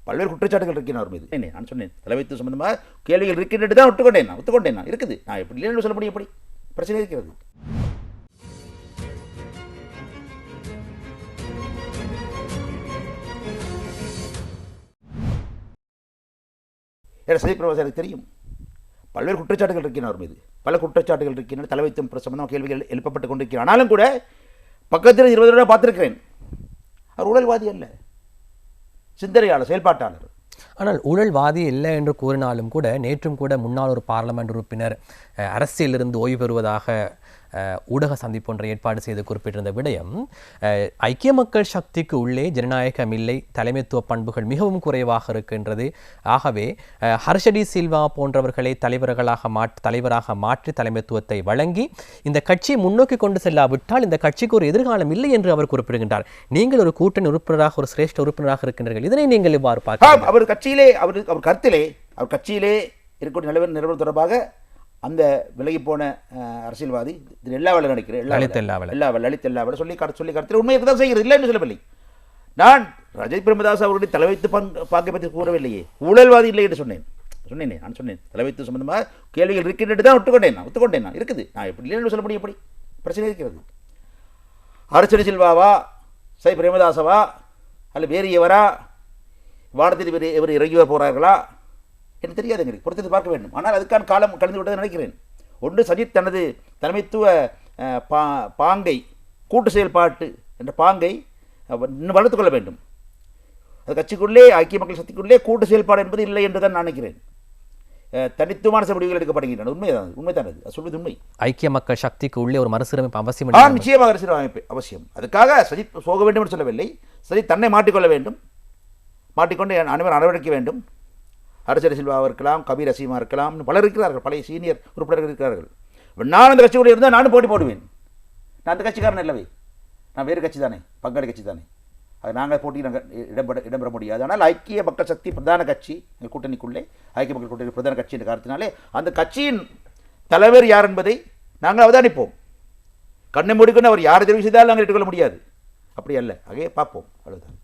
பல்வேறு குற்றச்சாட்டுகள் இருக்கிறேன் அவர் மீது. நான் சொன்னேன் தலைமைத்துவம் சம்பந்தமாக கேள்விகள் இருக்கின்றது தான் ஒத்துக்கொண்டேன் நான் இருக்குது. நான் எப்படி இல்லைன்னு சொல்ல முடியும்? எப்படி பிரச்சனை இருக்கிறது? சஜித் பிரேமதாச எனக்கு தெரியும். பல்வேறு குற்றச்சாட்டுகள் இருக்கிறேன் அவர் மீது. பல குற்றச்சாட்டுகள் இருக்கின்றன. தலைமைத்துவம் சம்பந்தமாக கேள்விகள் எழுப்பப்பட்டு கொண்டிருக்கிறேன். ஆனாலும் கூட பக்கத்தில் 20 தடவை பார்த்துருக்கிறேன். அவர் ஊழல்வாதி அல்ல, சிந்தனையாளர், செயல்பாட்டாளர். ஆனால் ஊழல்வாதி இல்லை என்று கூறினாலும் கூட நேற்றும் கூட முன்னாள் ஒரு பார்லமெண்ட் உறுப்பினர் அரசியலிருந்து ஓய்வு பெறுவதாக ஊடக சந்திப்பு ஒன்றை ஏற்பாடு செய்து குறிப்பிட்டிருந்த விடயம், ஐக்கிய மக்கள் சக்திக்கு உள்ளே ஜனநாயகம் இல்லை, தலைமைத்துவ பண்புகள் மிகவும் குறைவாக இருக்கின்றது. ஆகவே ஹர்ஷடி சில்வா போன்றவர்களை தலைவராக மாற்றி தலைமைத்துவத்தை வழங்கி இந்த கட்சியை முன்னோக்கி கொண்டு செல்லாவிட்டால் இந்த கட்சிக்கு ஒரு எதிர்காலம் இல்லை என்று அவர் குறிப்பிடுகின்றார். நீங்கள் ஒரு கூட்டணி உறுப்பினராக, ஒரு சிரேஷ்ட உறுப்பினராக இருக்கின்றீர்கள், இதனை நீங்கள் இவ்வாறு பார்க்க? அவர் கட்சியிலே அவர் கருத்திலே கட்சியிலே இருக்கக்கூடிய நிலவரம் தொடர்பாக அந்த விலகி போன அரசியல்வாதி எல்லாவல்ல நினைக்கிறேன், லலித் எல்லாவல்ல சொல்லி கருத்தில் உண்மையை தான் செய்கிறது, இல்லை என்று சொல்லவில்லை. நான் சஜித் பிரேமதாச அவருடைய தலைமைத்து பாக்கை பற்றி கூறவில்லையே, ஊழல்வாதி இல்லை என்று சொன்னேன். நான் சொன்னேன் தலைமைத்துவம் சம்பந்தமாக கேள்விகள் இருக்கின்றது தான் ஒத்துக்கொண்டேன் நான் இருக்குது. நான் எப்படி இல்லைன்னு சொல்ல முடியும்? எப்படி பிரச்சனை இருக்கிறது? ஹர்ஷடி சில்வாவா, சஜித் பிரேமதாசவா, அல்ல வேறு எவரா, வானத்தில் இவர் இறங்கி வர போகிறார்களா எனக்கு தெரியாது. எங்களுக்கு பொறுத்து பார்க்க வேண்டும். ஆனால் அதுக்கான காலம் கலந்து விட்டதை நினைக்கிறேன். ஒன்று, சஜித் தனது தலைமைத்துவ பாங்கை, கூட்டு செயல்பாட்டு என்ற பாங்கை இன்னும் வளர்த்துக் கொள்ள வேண்டும். அது கட்சிக்குள்ளே, ஐக்கிய மக்கள் சக்திக்குள்ளே கூட்டு செயல்பாடு என்பது இல்லை என்று தான் நான் நினைக்கிறேன். தனித்துவமான முடிவுகள் எடுக்கப்படுகின்றன. உண்மைதான், அது சொல்வது உண்மை. ஐக்கிய மக்கள் சக்திக்கு உள்ளே ஒரு மறுசீரமைப்பு அவசியம். நிச்சயமாக மறுசீரமைப்பு அவசியம். அதுக்காக சஜித் போக வேண்டும் என்று சொல்லவில்லை. சஜித் தன்னை மாற்றிக்கொள்ள வேண்டும், மாற்றிக்கொண்டு அனைவரும் நடவடிக்கை வேண்டும். ஹர்ஷடி சில்வாவாக இருக்கலாம், கபீர் அசீமா இருக்கலாம், பலர் இருக்கிறார்கள், பழைய சீனியர் உறுப்பினர்கள் இருக்கிறார்கள். நான் அந்த கட்சியோடு இருந்தால் நானும் போட்டி போடுவேன். நான் அந்த கட்சிக்காரன் இல்லவே, நான் வேறு கட்சி தானே, பங்காளி கட்சி தானே. அது நாங்கள் போட்டி இடம்பெற முடியாது. ஆனால் ஐக்கிய மக்கள் சக்தி பிரதான கட்சி, எங்கள் கூட்டணிக்குள்ளே ஐக்கிய மக்கள் கூட்டணி பிரதான கட்சி என்ற காரணத்தினாலே அந்த கட்சியின் தலைவர் யார் என்பதை நாங்கள் அவதானிப்போம். கண்ணை மூடிக்கொண்டு அவர் யாரை தெரிவு செய்தாலும் நாங்கள் ஏற்றுக்கொள்ள முடியாது. அப்படி அல்ல, ஆகவே பார்ப்போம், அவ்வளவுதான்.